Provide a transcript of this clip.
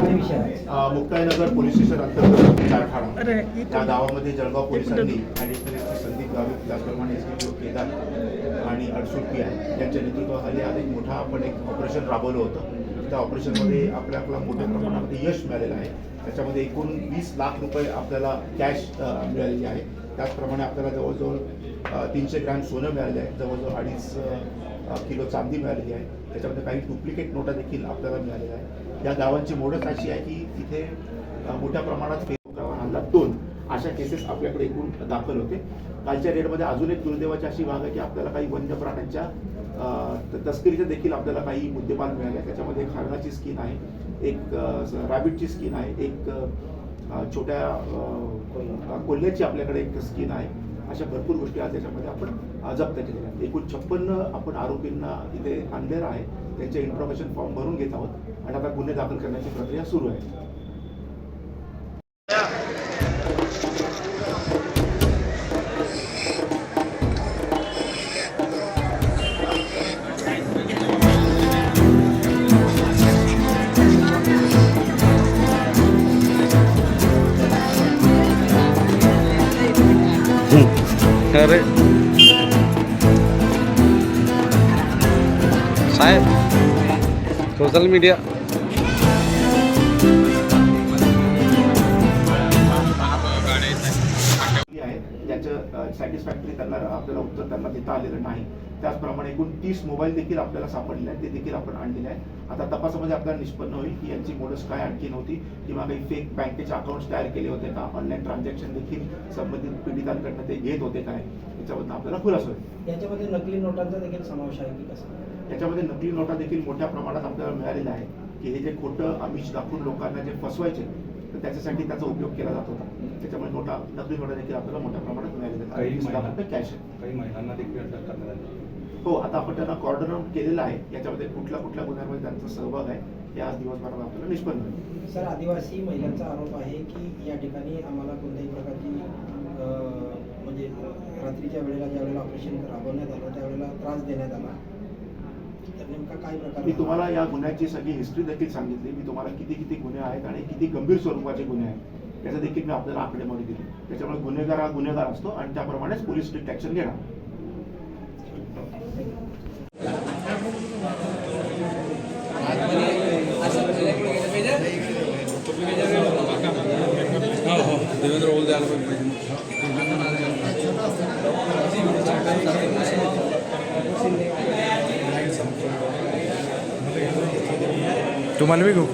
Muktainagar police station अंतर्गत चारठाणा या गावामध्ये जळगाव पोलिसांनी ॲडिशनल संदीप गावित त्याचप्रमाणे एसडीपीओ केदार आणि अडसूळ पी आय यांच्या नेतृत्वाखाली आज एक मोठा आपण एक ऑपरेशन राबवलं होतं. त्या ऑपरेशनमध्ये आपल्याला मोठ्या प्रमाणामध्ये यश मिळालेलं आहे. त्याच्यामध्ये एकूण 20 लाख रुपये आपल्याला कॅश मिळालेली आहे. त्याचप्रमाणे आपल्याला जवळजवळ 300 ग्रॅम सोनं मिळाले आहे, जवळजवळ 2.5 किलो चांदी मिळालेली आहे. त्याच्यामध्ये काही डुप्लिकेट नोटा देखील आपल्याला मिळालेल्या आहेत. या गावांची मोडच अशी आहे की तिथे मोठ्या प्रमाणात फेसबुकवर 2 अशा केसेस आपल्याकडे एकूण दाखल होते. कालच्या रेडमध्ये अजून एक दुर्दैवाची अशी भाग आहे की आपल्याला काही वन्य प्राण्यांच्या तस्करीचे देखील आपल्याला काही मुद्देमाल मिळाले. त्याच्यामध्ये एक हरणाची स्कीन आहे, एक रॅबिटची स्कीन आहे, एक छोट्या कोल्ह्याची आपल्याकडे एक स्कीन आहे. अशा भरपूर गोष्टी आज त्याच्यामध्ये आपण जप्त केलेल्या आहेत. एकूण 56 आपण आरोपींना इथे आणलेलं आहे. त्यांचे इन्फॉर्मेशन फॉर्म भरून घेत आहोत आणि आता गुन्हे दाखल करण्याची प्रक्रिया सुरू आहे. अरे साहेब सोशल मीडिया ज्याचं सॅटिस्फॅक्टरी त्यांना आपल्याला उत्तर त्यांना देता आलेलं नाही. त्याचप्रमाणे एकूण 30 मोबाईल देखील आपल्याला सापडले आहेत, ते देखील आपण आणलेले आहे. आता तपासामध्ये आपल्याला निष्पन्न होईल की यांची मोडस काय आणखी नव्हती किंवा काही फेक बँकेचे अकाउंट्स तयार केले होते का, ऑनलाईन ट्रान्झॅक्शन देखील संबंधित पीडितांकडनं ते घेत होते काय, याच्याबद्दल आपल्याला खुलासा होईल. याच्यामध्ये नकली नोटांचा देखील समावेश आहे की कसं? याच्यामध्ये नकली नोटा देखील मोठ्या प्रमाणात आपल्याला मिळालेला आहे की हे जे खोटं आमिष दाखवून लोकांना जे फसवायचे तर त्याच्यासाठी त्याचा उपयोग केला जात होता. त्याच्यामुळे नकली नोटा देखील आपल्याला मोठ्या प्रमाणात मिळालेल्या आहेत. कॅश आहे. काही महिलांना देखील अटक करण्यात आली. हो, आता आपण त्यांना कॉर्डर केलेलं आहे. याच्यामध्ये कुठल्या गुन्ह्यांमध्ये त्यांचा सहभाग आहे हे आज दिवसभरात आपल्याला निष्पन्न होईल. सर, आदिवासी महिलांचा आरोप आहे की या ठिकाणी आम्हाला कोणत्याही प्रकारची म्हणजे रात्रीच्या वेळेला ज्यावेळेला ऑपरेशन राबवण्यात आलं त्यावेळेला त्रास देण्यात आला. तर नेमका काय प्रकार? मी तुम्हाला या गुन्ह्याची सगळी हिस्ट्री देखील सांगितली. मी तुम्हाला किती गुन्हे आहेत आणि किती गंभीर स्वरूपाचे गुन्हे आहेत याचा देखील मी आपल्याला आकडेमोडी दिली. त्याच्यामुळे गुन्हेगार हा गुन्हेगार असतो आणि त्याप्रमाणेच पोलीस स्ट्रिक्ट ऍक्शन घेणार. देवेंद्र बोलते तुम्हाला भी घेऊ